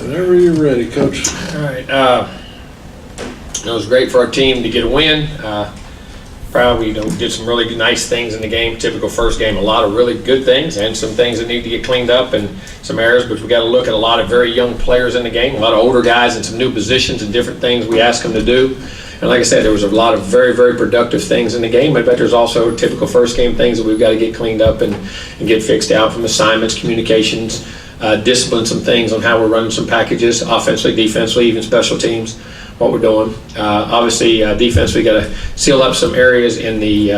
Whenever you're ready, Coach. All right. It was great for our team to get a win. Proud we did some really nice things in the game. Typical first game, a lot of really good things and some things that need to get cleaned up and some errors. But we got to look at a lot of very young players in the game, a lot of older guys and some new positions and different things we asked them to do. And like I said, there was a lot of very, very productive things in the game. I bet there's also typical first game things that we've got to get cleaned up and get fixed out from assignments, communications, discipline some things on how we're running some packages, offensively, defensively, even special teams, what we're doing. Obviously, defense, we got to seal up some areas in the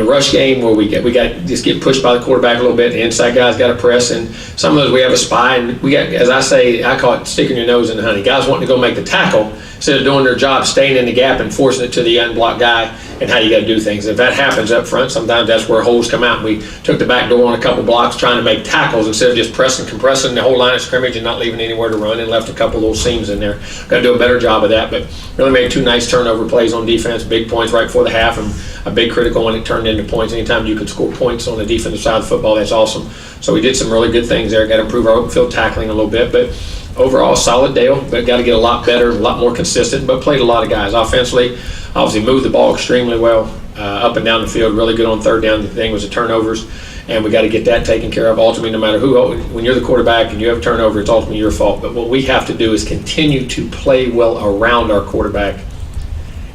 rush game where we got just get pushed by the quarterback a little bit. The inside guys got to press, and some of those we have a spy, and we got, as I say, I call it sticking your nose in the honey. Guys wanting to go make the tackle instead of doing their job, staying in the gap and forcing it to the unblocked guy, and how you got to do things. If that happens up front, sometimes that's where holes come out. We took the back door on a couple blocks trying to make tackles instead of just compressing the whole line of scrimmage and not leaving anywhere to run, and left a couple of little seams in there. Got to do a better job of that, but really made 2 nice turnover plays on defense, big points right before the half, and a big critical one. It turned into points. Anytime you could score points on the defensive side of football, that's awesome. So we did some really good things there. Got to improve our open field tackling a little bit, but overall, solid day, but got to get a lot better, a lot more consistent, but played a lot of guys. Offensively, obviously moved the ball extremely well, up and down the field, really good on third down. The thing was the turnovers, and we got to get that taken care of. Ultimately, no matter who, when you're the quarterback and you have a turnover, it's ultimately your fault. But what we have to do is continue to play well around our quarterback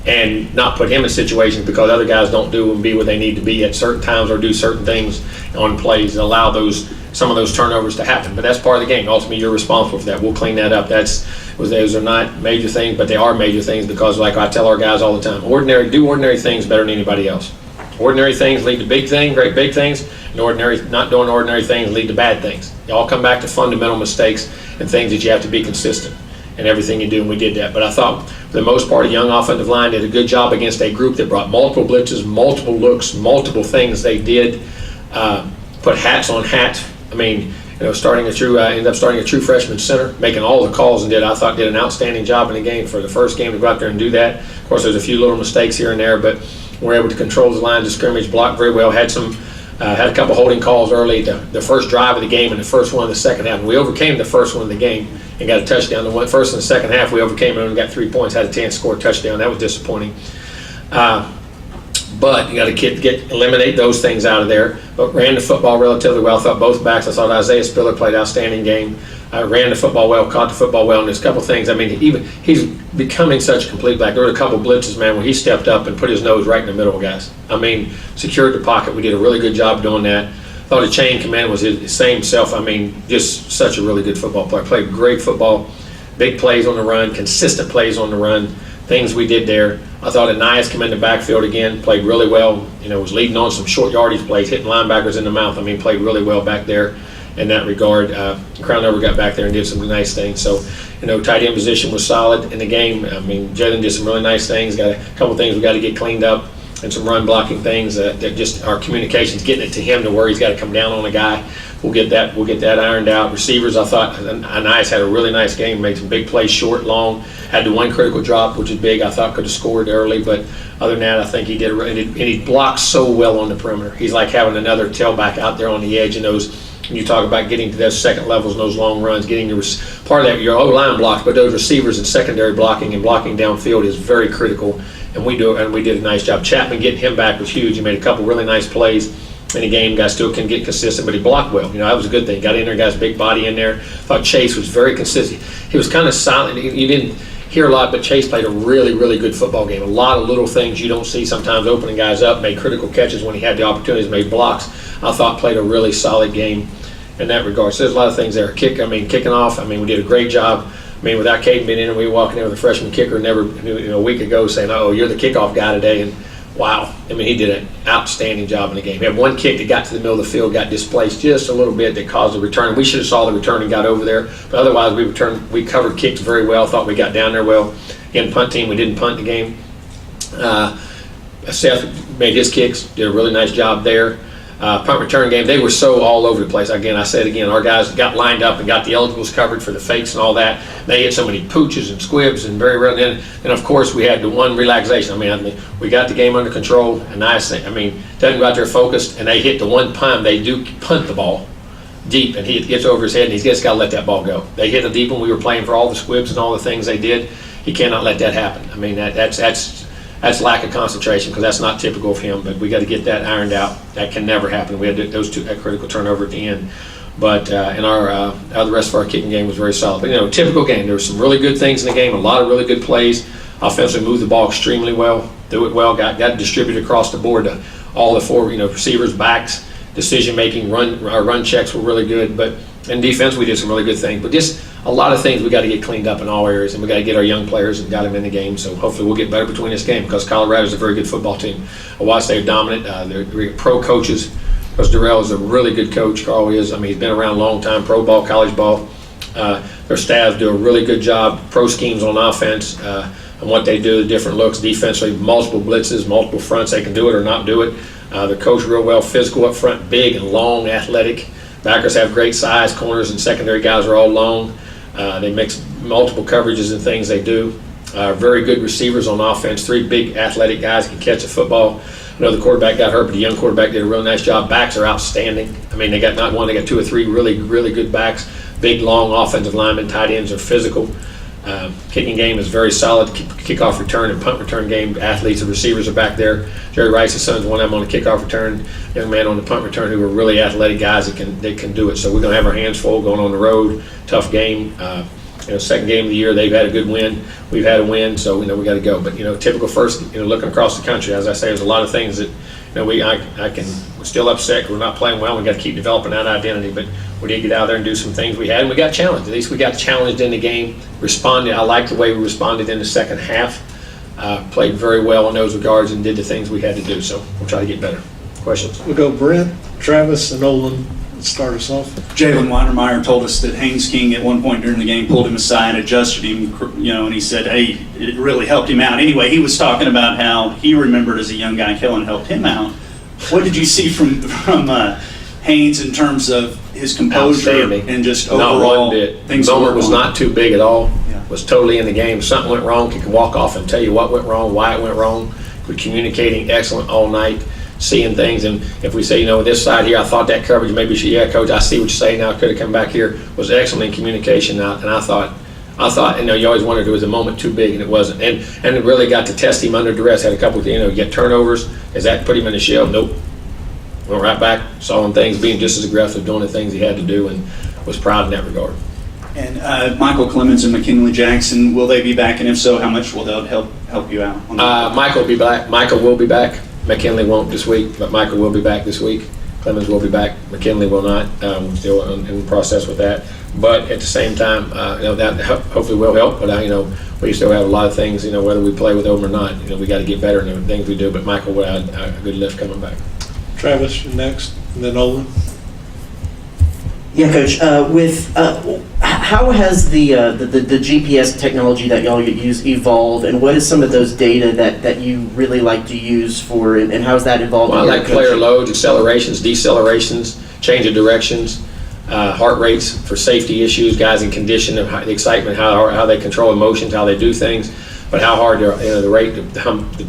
and not put him in situations because other guys don't do and be where they need to be at certain times or do certain things on plays that allow some of those turnovers to happen. But that's part of the game. Ultimately, you're responsible for that. We'll clean that up. Those are not major things, but they are major things because, like I tell our guys all the time, do ordinary things better than anybody else. Ordinary things lead to big things, great big things, and not doing ordinary things lead to bad things. They all come back to fundamental mistakes and things that you have to be consistent in everything you do, and we did that. But I thought, for the most part, a young offensive line did a good job against a group that brought multiple blitzes, multiple looks, multiple things they did, put hats on hats. I mean, ended up starting a true freshman center, making all the calls, and I thought did an outstanding job in the game for the first game to go out there and do that. Of course, there's a few little mistakes here and there, but we're able to control the lines of scrimmage, block very well, had a couple holding calls early, the first drive of the game and the first one of the second half. And we overcame the first one of the game and got a touchdown. The first and the second half, we overcame it and got 3 points, had a chance to score a touchdown. That was disappointing. But you got to eliminate those things out of there. But ran the football relatively well. I thought both backs. I thought Isaiah Spiller played outstanding game. Ran the football well, caught the football well, and there's a couple things. I mean, he's becoming such a complete back. There were a couple blitzes, man, where he stepped up and put his nose right in the middle of guys. I mean, secured the pocket. We did a really good job doing that. Thought the chain command was his same self. I mean, just such a really good football player. Played great football, big plays on the run, consistent plays on the run, things we did there. I thought Anias came in the backfield again, played really well. Was leading on some short yardage plays, hitting linebackers in the mouth. I mean, played really well back there in that regard. Crown Over got back there and did some nice things. So, tight end position was solid in the game. I mean, Jalen did some really nice things. Got a couple things we got to get cleaned up, and some run blocking things that just our communication's getting it to him to where he's got to come down on a guy. We'll get that ironed out. Receivers, I thought Anias had a really nice game, made some big plays, short, long. Had the one critical drop, which is big. I thought could have scored early, but other than that, I think he did. And he blocks so well on the perimeter. He's like having another tailback out there on the edge, and when you talk about getting to those second levels and those long runs, getting part of that, your O-line blocks, but those receivers and secondary blocking and blocking downfield is very critical, and we did a nice job. Chapman, getting him back was huge. He made a couple really nice plays in the game. Guys still can get consistent, but he blocked well. That was a good thing. Got in there, got his big body in there. Thought Chase was very consistent. He was kind of silent. You didn't hear a lot, but Chase played a really, really good football game. A lot of little things you don't see sometimes, opening guys up, made critical catches when he had the opportunities, made blocks. I thought played a really solid game in that regard. So there's a lot of things there. Kicking off, we did a great job. Without Caden being in there, we were walking in with a freshman kicker a week ago saying, "Oh, you're the kickoff guy today," and wow, he did an outstanding job in the game. He had one kick that got to the middle of the field, got displaced just a little bit, that caused the return. We should have saw the return and got over there, but otherwise we covered kicks very well. Thought we got down there well. Again, punt team, we didn't punt the game. Seth made his kicks, did a really nice job there. Punt return game, they were so all over the place. Again, our guys got lined up and got the eligibles covered for the fakes and all that. They hit so many pooches and squibs and very rarely. And of course, we had the one relaxation. We got the game under control, and doesn't go out there focused, and they hit the one punt. They do punt the ball. deep, and he gets over his head, and he's just got to let that ball go. They hit a deep one. We were playing for all the squibs and all the things they did. He cannot let that happen. I mean, that's lack of concentration, because that's not typical of him. But we got to get that ironed out. That can never happen. We had those two, that critical turnover at the end. But in our the rest of our kicking game was very solid. But typical game. There were some really good things in the game. A lot of really good plays. Offensively, moved the ball extremely well. Do it well. Got distributed across the board to all the four receivers, backs. Decision making, our run checks were really good. But in defense, we did some really good things. But just a lot of things we got to get cleaned up in all areas, and we got to get our young players and got them in the game. So hopefully we'll get better between this game, because Colorado's a very good football team. While they're dominant, they're pro coaches. Because Darrell is a really good coach. Carl is. I mean, he's been around a long time, pro ball, college ball. Their staffs do a really good job, pro schemes on offense, and what they do, the different looks defensively, multiple blitzes, multiple fronts. They can do it or not do it. They're coached real well, physical up front, big and long, athletic. Backers have great size, corners and secondary guys are all long. They mix multiple coverages and things they do. Very good receivers on offense, 3 big athletic guys can catch a football. I know the quarterback got hurt, but the young quarterback did a real nice job. Backs are outstanding. I mean, they got not one, they got 2 or 3 really, really good backs. Big, long offensive linemen, tight ends are physical. Kicking game is very solid. Kickoff return and punt return game. Athletes and receivers are back there. Jerry Rice's son's one of them on the kickoff return. Young man on the punt return who are really athletic guys that can do it. So we're going to have our hands full going on the road. Tough game. Second game of the year, they've had a good win. We've had a win, so we got to go. But typical first. Looking across the country, as I say, there's a lot of things that we're still upset. We're not playing well. We got to keep developing that identity, but we need to get out there and do some things we had, and we got challenged. At least we got challenged in the game. Responded. I like the way we responded in the second half. Played very well in those regards and did the things we had to do. So we'll try to get better. Questions? We'll go Brent, Travis, and Olin. Start us off. Jalen Weinermeyer told us that Haynes King at one point during the game pulled him aside, adjusted him, and he said, hey, it really helped him out. Anyway, he was talking about how he remembered as a young guy Kellen helped him out. What did you see from Haynes in terms of his composure and just overall? Not one bit. The moment was not too big at all. Yeah. Was totally in the game. If something went wrong, he could walk off and tell you what went wrong, why it went wrong. We're communicating excellent all night. Seeing things, and if we say, this side here, I thought that coverage maybe should, coach, I see what you're saying now, could have come back here, was excellent in communication now, and I thought, you always wondered if it was a moment too big, and it wasn't, and it really got to test him under duress, had a couple of, get turnovers, is that put him in the shell? Nope. Went right back, saw him things, being just as aggressive, doing the things he had to do, and was proud in that regard. And Michael Clemens and McKinley Jackson, will they be back, and if so, how much will that help you out? Michael will be back. Michael will be back. McKinley won't this week, but Michael will be back this week. Clemens will be back. McKinley will not. We're still in the process with that. But at the same time, that hopefully will help. But we still have a lot of things. Whether we play with them or not, we got to get better in the things we do. But Michael will have a good lift coming back. Travis, next, and then Olin. Yeah, Coach. How has the GPS technology that y'all use evolved, and what is some of those data that you really like to use for, and how has that evolved? Well, I like player loads, accelerations, decelerations, change of directions, heart rates for safety issues, guys in condition, of the excitement, how they control emotions, how they do things, but how hard the rate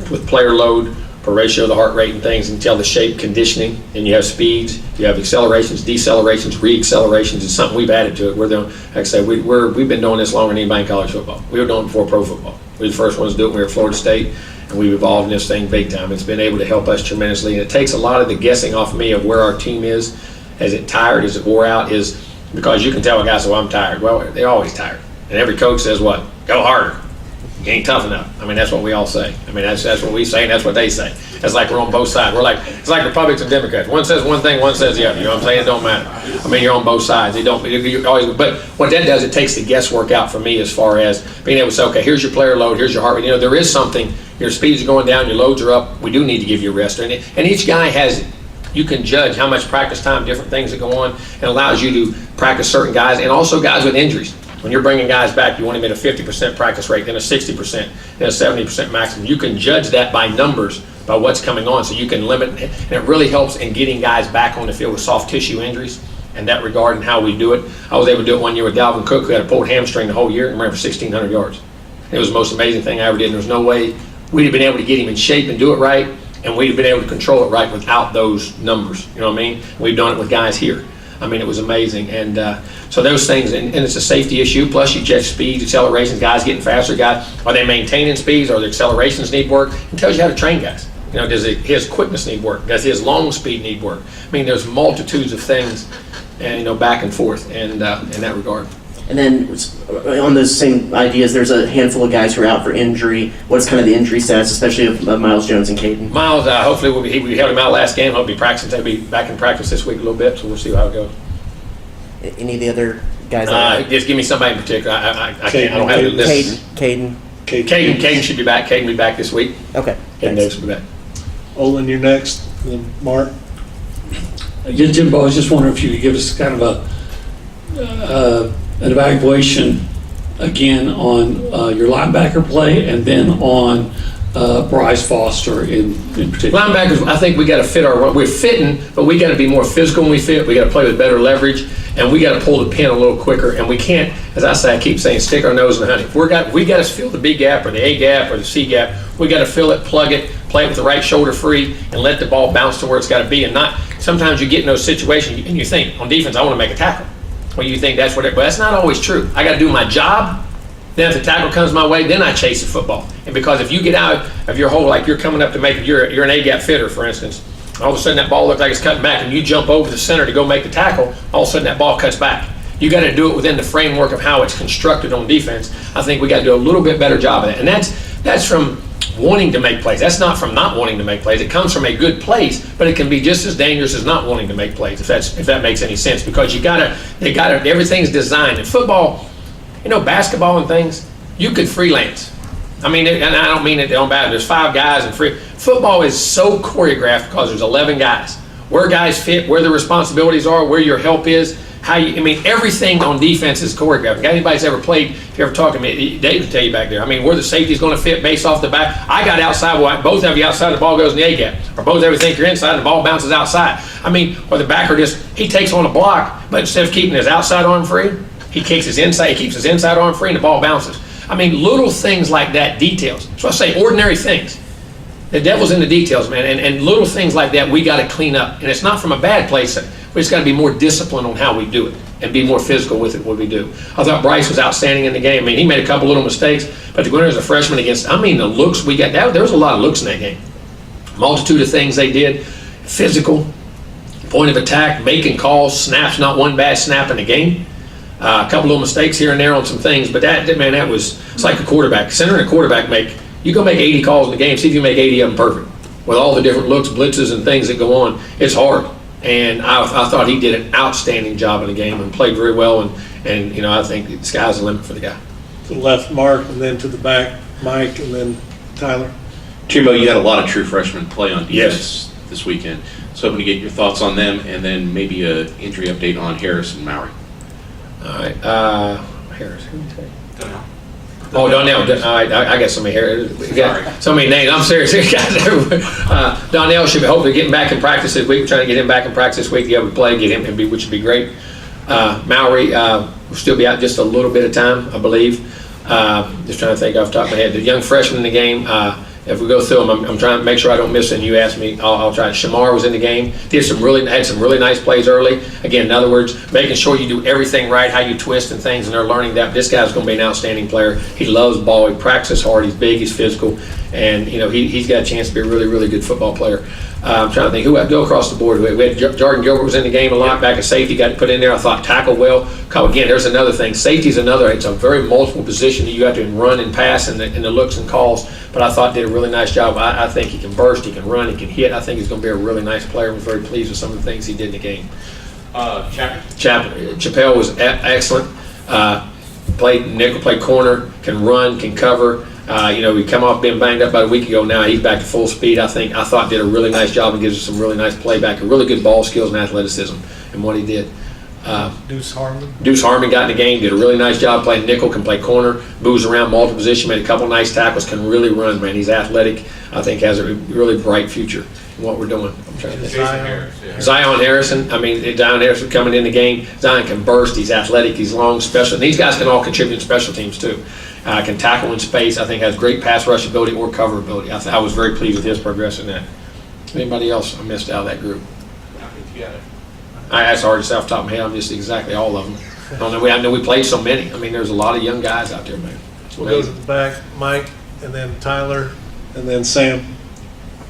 with player load. Per ratio of the heart rate and things, and tell the shape, conditioning, and you have speeds, you have accelerations, decelerations, re-accelerations. It's something we've added to it. We're doing, like I say, we've been doing this longer than anybody in college football. We were doing it before pro football. We were the first ones to do it when we were at Florida State, and we've evolved in this thing big time. It's been able to help us tremendously, and it takes a lot of the guessing off of me of where our team is. Is it tired? Is it wore out? Is because you can tell a guy, I'm tired. Well, they're always tired, and every coach says what? Go harder. You ain't tough enough. I mean, that's what we all say. I mean, that's what we say, and that's what they say. It's like we're on both sides. It's like Republicans and Democrats. One says one thing, one says the other. You know what I'm saying? It don't matter. I mean, you're on both sides. You always. But what that does, it takes the guesswork out for me as far as being able to say, okay, here's your player load, here's your heart rate. There is something. Your speeds are going down, your loads are up. We do need to give you a rest, and each guy has. You can judge how much practice time, different things that go on, and allows you to practice certain guys, and also guys with injuries. When you're bringing guys back, you want them at a 50% practice rate, then a 60%, then a 70% maximum. You can judge that by numbers, by what's coming on, so you can limit, and it really helps in getting guys back on the field with soft tissue injuries in that regard and how we do it. I was able to do it one year with Dalvin Cook, who had a pulled hamstring the whole year and ran for 1,600 yards. It was the most amazing thing I ever did, and there's no way we'd have been able to get him in shape and do it right, and we'd have been able to control it right without those numbers. You know what I mean? We've done it with guys here. I mean, it was amazing. And so those things, and it's a safety issue. Plus, you check speed, accelerations, guys getting faster. Guys, are they maintaining speeds? Or their accelerations need work? It tells you how to train guys. You know, does his quickness need work? Does his long speed need work? I mean, there's multitudes of things, and back and forth, and in that regard. And then on those same ideas, there's a handful of guys who are out for injury. What's kind of the injury status, especially of Miles Jones and Caden? Miles, hopefully we held him out last game. He'll be practicing. He'll be back in practice this week a little bit, so we'll see how it goes. Any of the other guys? Just give me somebody in particular. I can't. I don't have the list. Caden should be back. Caden will be back this week. Okay. Caden Davis will be back. Olin, you're next, then Mark. Yeah, Jimbo, I was just wondering if you could give us kind of an evaluation again on your linebacker play, and then on Bryce Foster in particular. Linebackers, I think we got to fit we're fitting, but we got to be more physical when we fit. We got to play with better leverage, and we got to pull the pin a little quicker. And we can't, as I keep saying, stick our nose in the honey. If we got to fill the B gap or the A gap or the C gap. We got to fill it, plug it, play it with the right shoulder free, and let the ball bounce to where it's got to be. And not sometimes you get in those situations and you think on defense, I want to make a tackle. Well, you think that's what but that's not always true. I got to do my job. Then if the tackle comes my way, then I chase the football. And because if you get out of your hole, like you're coming up to make, you're an A-gap fitter, for instance, all of a sudden that ball looks like it's cutting back, and you jump over the center to go make the tackle, all of a sudden that ball cuts back. You got to do it within the framework of how it's constructed on defense. I think we got to do a little bit better job of that. And that's from wanting to make plays. That's not from not wanting to make plays. It comes from a good place, but it can be just as dangerous as not wanting to make plays, if that makes any sense. Because everything's designed. In football, basketball and things, you could freelance. I mean, and I don't mean it on bad. There's 5 guys and free. Football is so choreographed because there's 11 guys. Where guys fit, where the responsibilities are, where your help is, everything on defense is choreographed. If anybody's ever played, if you ever talk to me, Dave can tell you back there. I mean, where the safety's going to fit based off the back. I got outside, both have you outside, the ball goes in the A gap. Or both of you think you're inside, the ball bounces outside. Or the backer he takes on a block, but instead of keeping his outside arm free, he keeps his inside arm free, and the ball bounces. Little things like that, details. So I say ordinary things. The devil's in the details, man, and little things like that we got to clean up. And it's not from a bad place. We just got to be more disciplined on how we do it and be more physical with it, what we do. I thought Bryce was outstanding in the game. He made a couple little mistakes, but to go in as a freshman against, the looks we got, there was a lot of looks in that game. Multitude of things they did, physical, point of attack, making calls, snaps, not one bad snap in the game. A couple little mistakes here and there on some things, but it's like a quarterback. Center and a quarterback you go make 80 calls in the game, see if you make 80 of them perfect. With all the different looks, blitzes, and things that go on, it's hard. And I thought he did an outstanding job in the game and played very well. And I think the sky's the limit for the guy. To the left, Mark, and then to the back, Mike, and then Tyler. Jimbo, you had a lot of true freshmen play on defense this weekend. So hoping to get your thoughts on them, and then maybe an injury update on Harris and Mowry. All right. Harris, who did you say? Oh, Donnell. I got so many here. Got so many names. I'm serious. Donnell should be hopefully getting back in practice this week. We're trying to get him back in practice this week to be able to play, get him, which would be great. Mowry will still be out just a little bit of time, I believe. Just trying to think off the top of my head. The young freshman in the game, if we go through them, I'm trying to make sure I don't miss any. You asked me, I'll try. Shamar was in the game. Had some really nice plays early. Again, in other words, making sure you do everything right, how you twist and things, and they're learning that. This guy's going to be an outstanding player. He loves ball. He practices hard. He's big. He's physical, and he's got a chance to be a really, really good football player. I'm trying to think who I'd go across the board. We had Jordan Gilbert was in the game a lot, back at safety, got put in there. I thought tackled well. Again, there's another thing. Safety's another. It's a very multiple position that you have to run and pass and the looks and calls. But I thought did a really nice job. I think he can burst, he can run, he can hit. I think he's going to be a really nice player. I'm very pleased with some of the things he did in the game. Chappelle was excellent. Played nickel, played corner, can run, can cover. We come off being banged up about a week ago. Now he's back to full speed. I thought did a really nice job and gives us some really nice playback and really good ball skills and athleticism in what he did. Deuce Harmon. Deuce Harmon got in the game, did a really nice job playing nickel, can play corner, moves around multiple position, made a couple nice tackles, can really run, man. He's athletic. I think has a really bright future in what we're doing. I'm trying to think. Zion Harrison. Zion Harrison coming in the game. Zion can burst. He's athletic. He's long, special. And these guys can all contribute in special teams too. Can tackle in space. I think has great pass rush ability or cover ability. I was very pleased with his progress in that. Anybody else I missed out of that group? I think you got it. That's hard to say off the top of my head. I'm just exactly all of them. I know we played so many. I mean, there's a lot of young guys out there, man. We'll go to the back, Mike, and then Tyler, and then Sam.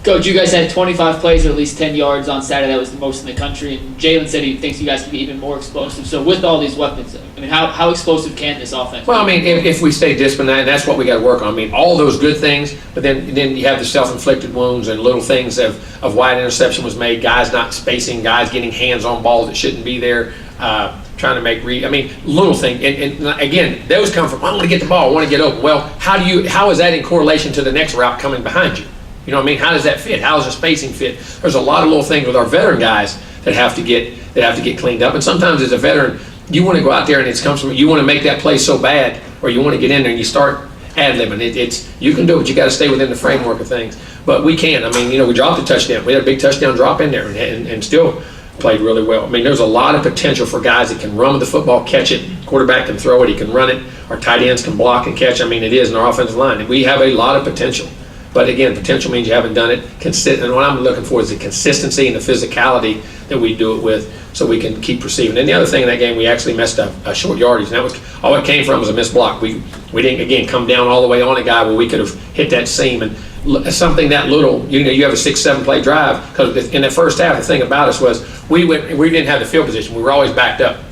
Coach, you guys had 25 plays or at least 10 yards on Saturday. That was the most in the country. And Jalen said he thinks you guys can be even more explosive. So with all these weapons, I mean, how explosive can this offense be? Well, I mean, if we stay disciplined, and that's what we got to work on. I mean, all those good things, but then you have the self-inflicted wounds and little things of wide interception was made, guys not spacing, guys getting hands on balls that shouldn't be there, trying to make little things. And again, those come from, I want to get the ball, I want to get open. Well, how is that in correlation to the next route coming behind you? You know what I mean? How does that fit? How does the spacing fit? There's a lot of little things with our veteran guys that have to get cleaned up. And sometimes as a veteran, you want to go out there and you want to make that play so bad, or you want to get in there and you start ad-libbing. You can do it, but you got to stay within the framework of things. But we can. I mean, we dropped a touchdown. We had a big touchdown drop in there and still played really well. I mean, there's a lot of potential for guys that can run with the football, catch it. Quarterback can throw it, he can run it. Our tight ends can block and catch. I mean, it is in our offensive line. And we have a lot of potential. But again, potential means you haven't done it consistent. And what I'm looking for is the consistency and the physicality that we do it with, so we can keep receiving. And the other thing in that game, we actually messed up a short yardage. And that was all it came from was a missed block. We didn't again come down all the way on a guy where we could have hit that seam. And something that little, you have a 6-7 play drive, because in the first half, the thing about us was we didn't have the field position. We were always backed up.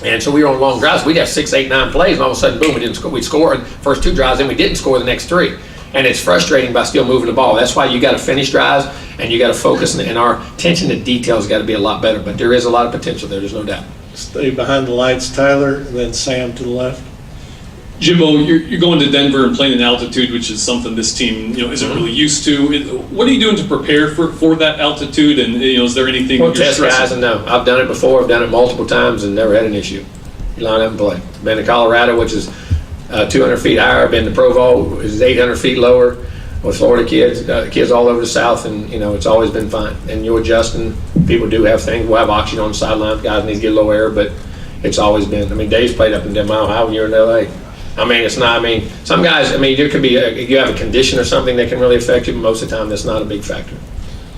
And so we were on long drives. We'd have 6, 8, 9 plays, and all of a sudden, boom, we'd score in the first 2 drives, and we didn't score the next 3. And it's frustrating by still moving the ball. That's why you got to finish drives, and you got to focus, and our attention to details got to be a lot better. But there is a lot of potential there, there's no doubt. Stay behind the lights, Tyler, and then Sam to the left. Jimbo, you're going to Denver and playing in altitude, which is something this team isn't really used to. What are you doing to prepare for that altitude? And is there anything Well, you're test stressing? guys, and no, I've done it before. I've done it multiple times and never had an issue. You line up and play. Been to Colorado, which is 200 feet higher. Been to Provo, which is 800 feet lower. With Florida kids all over the South, and it's always been fine. And you adjust, and people do have things. We'll have oxygen on the sideline. Guys need to get a little air, but it's always been. I mean, Dave's played up in Mile High when you're in L.A. I mean, it's not. I mean, some guys. I mean, there could be you have a condition or something that can really affect you. But most of the time, that's not a big factor.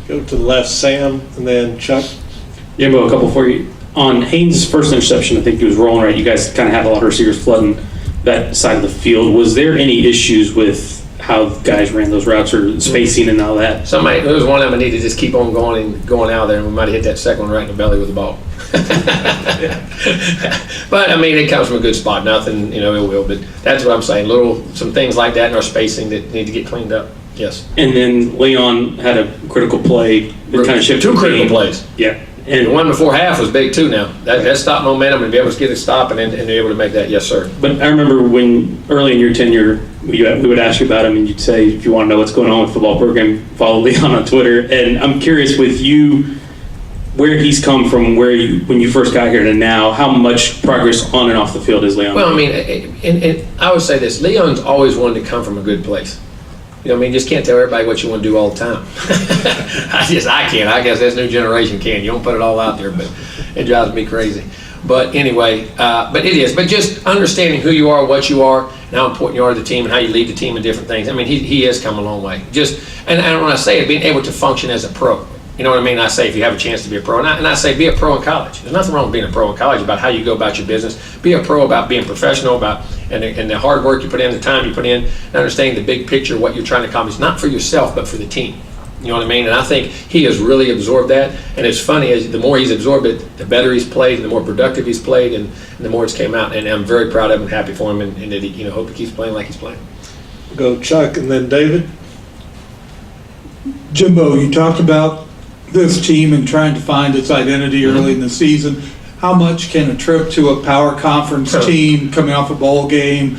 Go to the left, Sam, and then Chuck. Jimbo, a couple for you. On Haynes' first interception, I think he was rolling right. You guys kind of had a lot of receivers flooding that side of the field. Was there any issues with how guys ran those routes or spacing and all that? There was one of them I need to just keep on going out there, and we might have hit that second one right in the belly with the ball. But I mean, it comes from a good spot. Nothing, ill will. But that's what I'm saying. Some things like that in our spacing that need to get cleaned up. Yes. And then Leon had a critical play that kind of shifted 2 the critical game. plays. Yeah. And the one before half was big too. Now that stopped momentum, and be able to get it stop and be able to make that. Yes, sir. But I remember when early in your tenure, we would ask you about him, and you'd say, if you want to know what's going on with the football program, follow Leon on Twitter. And I'm curious with you, where he's come from, when you first got here to now, how much progress on and off the field is Leon? Well, I mean, and I would say this: Leon's always wanted to come from a good place. You just can't tell everybody what you want to do all the time. I can't. I guess this new generation can. You don't put it all out there, but it drives me crazy. But anyway, but it is. But just understanding who you are, what you are, and how important you are to the team, and how you lead the team, and different things. I mean, he has come a long way. And when I say it, being able to function as a pro. You know what I mean? I say if you have a chance to be a pro, and I say be a pro in college. There's nothing wrong with being a pro in college about how you go about your business. Be a pro about being professional, and the hard work you put in, the time you put in, and understanding the big picture, what you're trying to accomplish, not for yourself, but for the team. You know what I mean? And I think he has really absorbed that. And it's funny, the more he's absorbed it, the better he's played, and the more productive he's played, and the more it's came out. And I'm very proud of him and happy for him, and that he, hope he keeps playing like he's playing. Go Chuck, and then David. Jimbo, you talked about this team and trying to find its identity early in the season. How much can a trip to a power conference team, coming off a bowl game,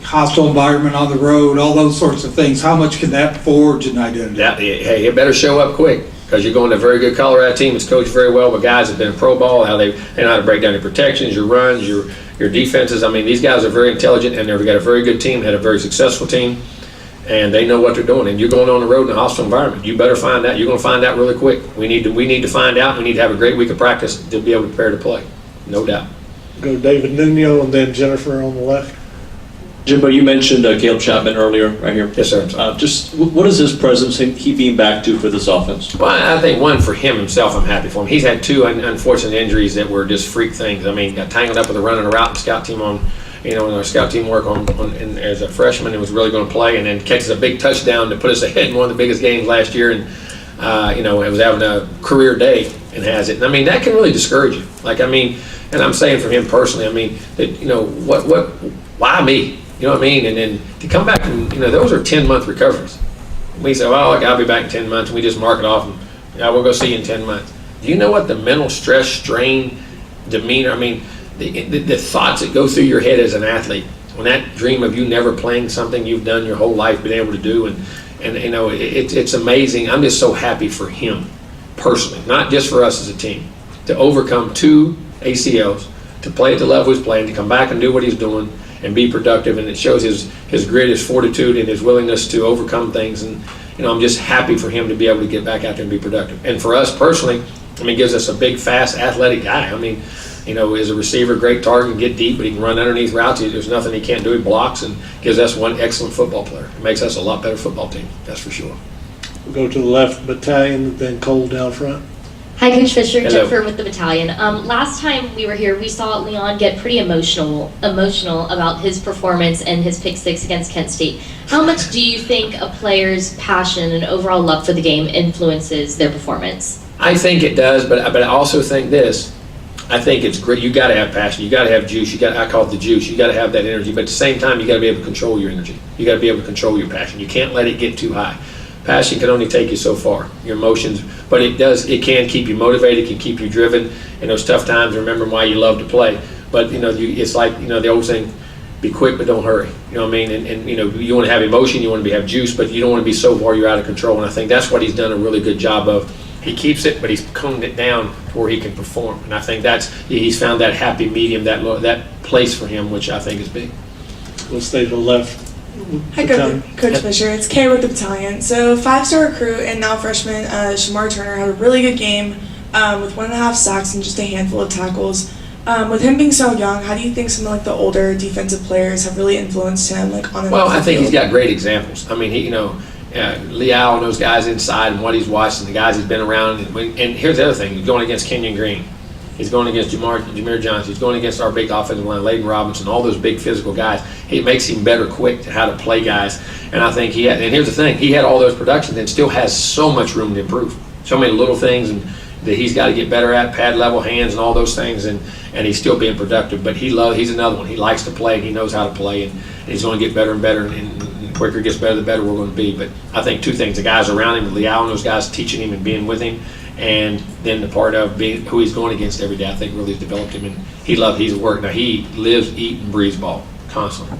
hostile environment on the road, all those sorts of things, how much can that forge an identity? Hey, it better show up quick, because you're going to a very good Colorado team that's coached very well, but guys have been in pro ball, how they know how to break down your protections, your runs, your defenses. I mean, these guys are very intelligent, and they've got a very good team, had a very successful team, and they know what they're doing. And you're going on the road in a hostile environment. You better find out. You're going to find out really quick. We need to find out. We need to have a great week of practice to be able to prepare to play. No doubt. Go David Nuno, and then Jennifer on the left. Jimbo, you mentioned Caleb Chapman earlier, right here. Yes, sir. What is his presence he being back to for this offense? Well, I think one, for him himself, I'm happy for him. He's had two unfortunate injuries that were just freak things. I mean, got tangled up with a running a route and scout team on, in our scout team work and as a freshman, and was really going to play, and then catches a big touchdown to put us ahead in one of the biggest games last year, and it was having a career day and has it. And I mean, that can really discourage you. Like, I mean, and I'm saying for him personally, I mean, that, why me? You know what I mean? And then to come back and, those are 10-month recoveries. We say, well, I'll be back in 10 months, and we just mark it off, and we'll go see you in 10 months. Do you know what the mental stress, strain, demeanor, I mean, the thoughts that go through your head as an athlete, when that dream of you never playing something you've done your whole life, been able to do, and it's amazing. I'm just so happy for him personally, not just for us as a team, to overcome 2 ACLs, to play at the level he's playing, to come back and do what he's doing, and be productive, and it shows his grit, his fortitude, and his willingness to overcome things. And I'm just happy for him to be able to get back out there and be productive. And for us personally, I mean, it gives us a big, fast, athletic guy. I mean, as a receiver, great target, can get deep, but he can run underneath routes. There's nothing he can't do. He blocks, and gives us one excellent football player. It makes us a lot better football team, that's for sure. We'll go to the left battalion, then Cole down front. Hi, Coach Fisher. Hello. Jennifer with the battalion. Last time we were here, we saw Leon get pretty emotional about his performance and his pick 6 against Kent State. How much do you think a player's passion and overall love for the game influences their performance? I think it does, but I also think this. I think it's great. You got to have passion. You got to have juice. I call it the juice. You got to have that energy, but at the same time, you got to be able to control your energy. You got to be able to control your passion. You can't let it get too high. Passion can only take you so far, your emotions, but it can keep you motivated, can keep you driven in those tough times, remembering why you love to play. But, it's like, the old saying, be quick but don't hurry. You know what I mean? And you want to have emotion, you want to have juice, but you don't want to be so far you're out of control. And I think that's what he's done a really good job of. He keeps it, but he's coned it down to where he can perform. And I think he's found that happy medium, that place for him, which I think is big. We'll stay to the left. Hi, Coach Fisher. It's Kay with the battalion. So, 5-star recruit and now freshman Shamar Turner had a really good game with 1.5 sacks and just a handful of tackles. With him being so young, how do you think some of the older defensive players have really influenced him on and off the field? Well, I think he's got great examples. I mean, Leal and those guys inside and what he's watched and the guys he's been around. And here's the other thing: he's going against Kenyon Green. He's going against Jameer Johnson. He's going against our big offensive line, Layden Robinson, all those big physical guys. It makes him better quick to how to play guys. And I think and here's the thing, he had all those productions and still has so much room to improve. So many little things and that he's got to get better at, pad level, hands, and all those things, and he's still being productive. But he's another one. He likes to play, and he knows how to play, and he's going to get better and better, and the quicker he gets better, the better we're going to be. But I think 2 things: the guys around him, Leal and those guys teaching him and being with him, and then the part of being who he's going against every day, I think really has developed him, and he's working. Now he lives, eats, and breathes ball constantly.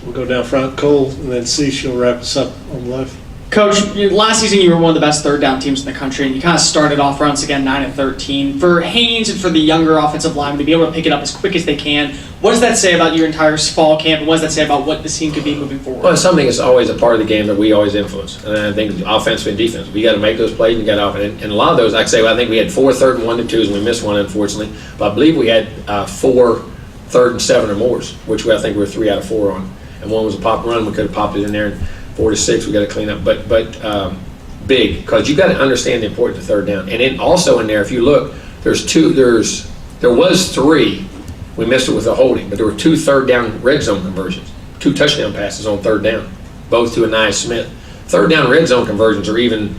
We'll go down front, Cole, and then Cece will wrap us up on the left. Coach, last season you were one of the best 3rd down teams in the country, and you kind of started off once again 9-13. For Haynes and for the younger offensive linemen to be able to pick it up as quick as they can, what does that say about your entire fall camp, and what does that say about what this team could be moving forward? Well, it's something that's always a part of the game that we always influence, and I think offense and defense. We got to make those plays. And and a lot of those, I think we had 4 3rd and 1-2s, and we missed one unfortunately. But I believe we had 4 3rd and 7 or more, which I think we were 3 out of 4 on, and one was a pop run. We could have popped it in there. And 4 to 6, we got to clean up, but big, because you got to understand the importance of 3rd down. And then also in there, if you look, there was 3. We missed it with a holding, but there were 2 3rd down red zone conversions, 2 touchdown passes on 3rd down, both to Anais Smith. 3rd down red zone conversions are even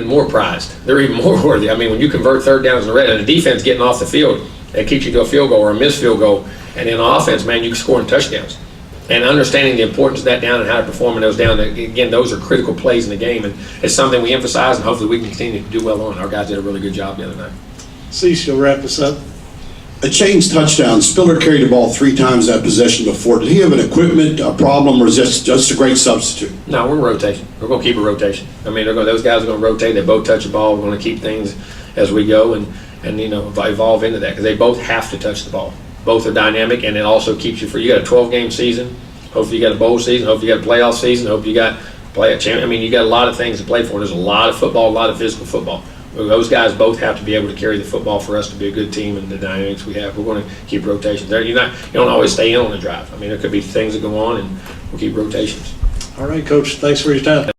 more prized. They're even more worthy. I mean, when you convert 3rd downs in the red, and the defense getting off the field, it keeps you to a field goal or a missed field goal, and then on offense, man, you can score in touchdowns. And understanding the importance of that down and how to perform in those down, again, those are critical plays in the game, and it's something we emphasize, and hopefully we can continue to do well on. Our guys did a really good job the other night. Cece will wrap us up. A Chains touchdown. Spiller carried the ball 3 times that possession before. Did he have an equipment problem, or is this just a great substitute? No, we're in rotation. We're going to keep a rotation. I mean, those guys are going to rotate. They both touch the ball. We're going to keep things as we go and evolve into that, because they both have to touch the ball. Both are dynamic, and it also keeps you for. You got a 12-game season. Hopefully you got a bowl season. Hopefully you got a playoff season. Hopefully you got play a champion. I mean, you got a lot of things to play for. There's a lot of football, a lot of physical football. those guys both have to be able to carry the football for us to be a good team and the dynamics we have. We're going to keep rotations there. You don't always stay in on a drive. I mean, there could be things that go on, and we'll keep rotations. All right, Coach, thanks for your time.